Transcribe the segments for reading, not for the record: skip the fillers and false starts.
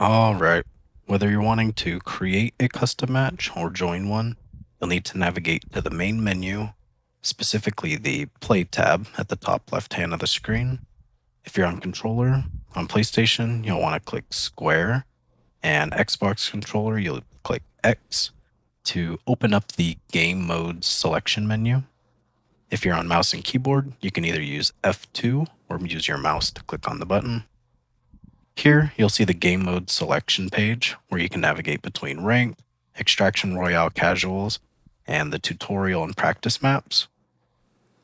All right. Whether you're wanting to create a custom match or join one, you'll need to navigate to the main menu, specifically the Play tab at the top left hand of the screen. If you're on controller, on PlayStation, you'll want to click Square, and Xbox controller, you'll click X to open up the game modes selection menu. If you're on mouse and keyboard, you can either use F2 or use your mouse to click on the button. Here, you'll see the game mode selection page where you can navigate between ranked, extraction royale casuals, and the tutorial and practice maps.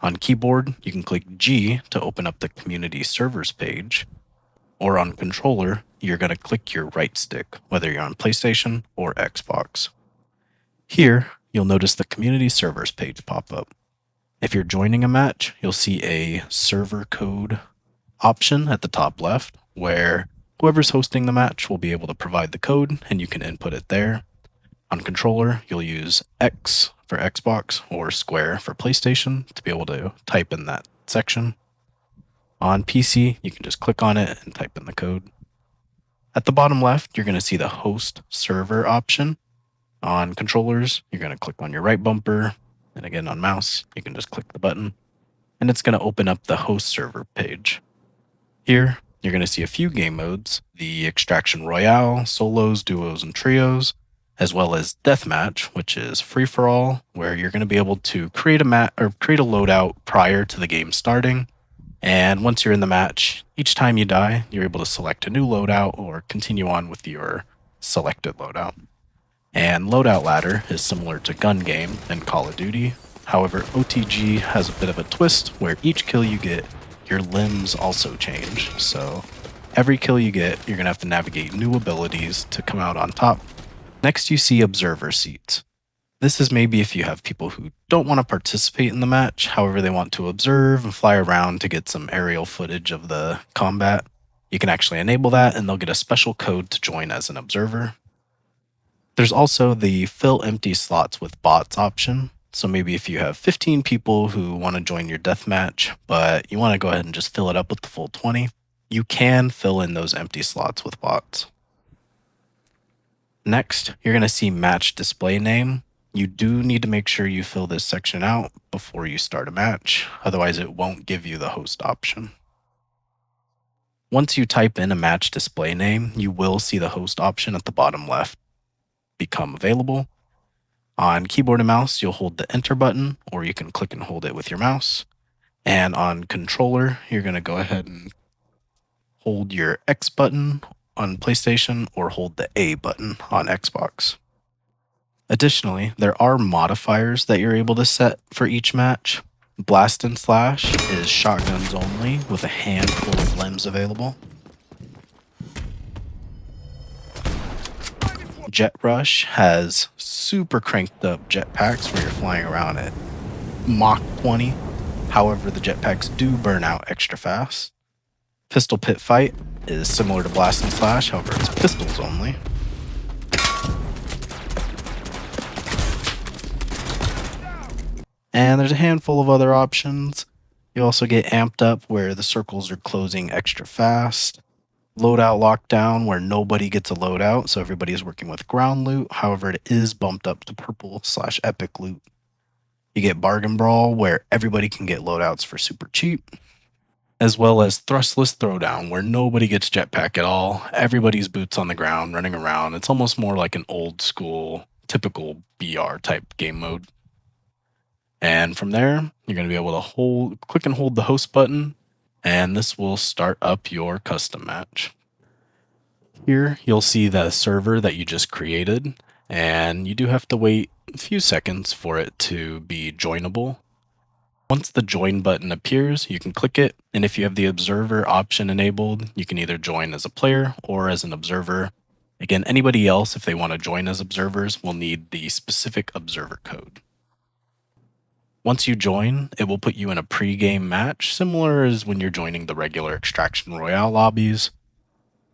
On keyboard, you can click G to open up the community servers page, or on controller, you're going to click your right stick, whether you're on PlayStation or Xbox. Here, you'll notice the community servers page pop up. If you're joining a match, you'll see a server code option at the top left where whoever's hosting the match will be able to provide the code and you can input it there. On controller, you'll use X for Xbox or Square for PlayStation to be able to type in that section. On PC, you can just click on it and type in the code. At the bottom left, you're going to see the host server option. On controllers, you're going to click on your right bumper, and again on mouse, you can just click the button, and it's going to open up the host server page. Here, you're going to see a few game modes, the Extraction Royale, Solos, Duos, and Trios, as well as Deathmatch, which is free-for-all, where you're going to be able to create a loadout prior to the game starting. And once you're in the match, each time you die, you're able to select a new loadout or continue on with your selected loadout. And loadout ladder is similar to gun game and Call of Duty. However, OTG has a bit of a twist where each kill you get, your limbs also change. So every kill you get, you're going to have to navigate new abilities to come out on top. Next, you see observer seats. This is maybe if you have people who don't want to participate in the match, however they want to observe and fly around to get some aerial footage of the combat. You can actually enable that and they'll get a special code to join as an observer. There's also the fill empty slots with bots option. So maybe if you have 15 people who want to join your deathmatch, but you want to go ahead and just fill it up with the full 20, you can fill in those empty slots with bots. Next, you're going to see match display name. You do need to make sure you fill this section out before you start a match, otherwise it won't give you the host option. Once you type in a match display name, you will see the host option at the bottom left become available. On keyboard and mouse, you'll hold the enter button, or you can click and hold it with your mouse. And on controller, you're going to go ahead and hold your X button on PlayStation or hold the A button on Xbox. Additionally, there are modifiers that you're able to set for each match. Blast and Slash is shotguns only with a handful of limbs available. Jet Rush has super cranked up jetpacks where you're flying around at Mach 20. However, the jetpacks do burn out extra fast. Pistol Pit Fight is similar to Blast and Slash, however it's pistols only. And there's a handful of other options. You also get amped up where the circles are closing extra fast. Loadout lockdown where nobody gets a loadout, so everybody is working with ground loot. However, it is bumped up to purple/epic loot. You get bargain brawl where everybody can get loadouts for super cheap. As well as thrustless throwdown where nobody gets jetpack at all. Everybody's boots on the ground running around. It's almost more like an old school, typical BR type game mode. And from there, you're going to be able to click and hold the host button, and this will start up your custom match. Here, you'll see the server that you just created, and you do have to wait a few seconds for it to be joinable. Once the join button appears, you can click it, and if you have the observer option enabled, you can either join as a player or as an observer. Again, anybody else, if they want to join as observers, will need the specific observer code. Once you join, it will put you in a pre-game match, similar as when you're joining the regular Extraction Royale lobbies.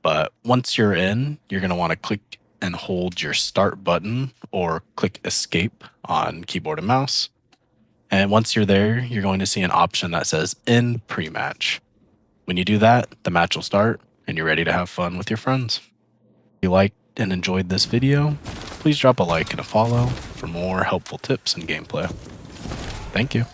But once you're in, you're going to want to click and hold your start button or click escape on keyboard and mouse. And once you're there, you're going to see an option that says end pre-match. When you do that, the match will start and you're ready to have fun with your friends. you liked and enjoyed this video, please drop a like and a follow for more helpful tips and gameplay. Thank you.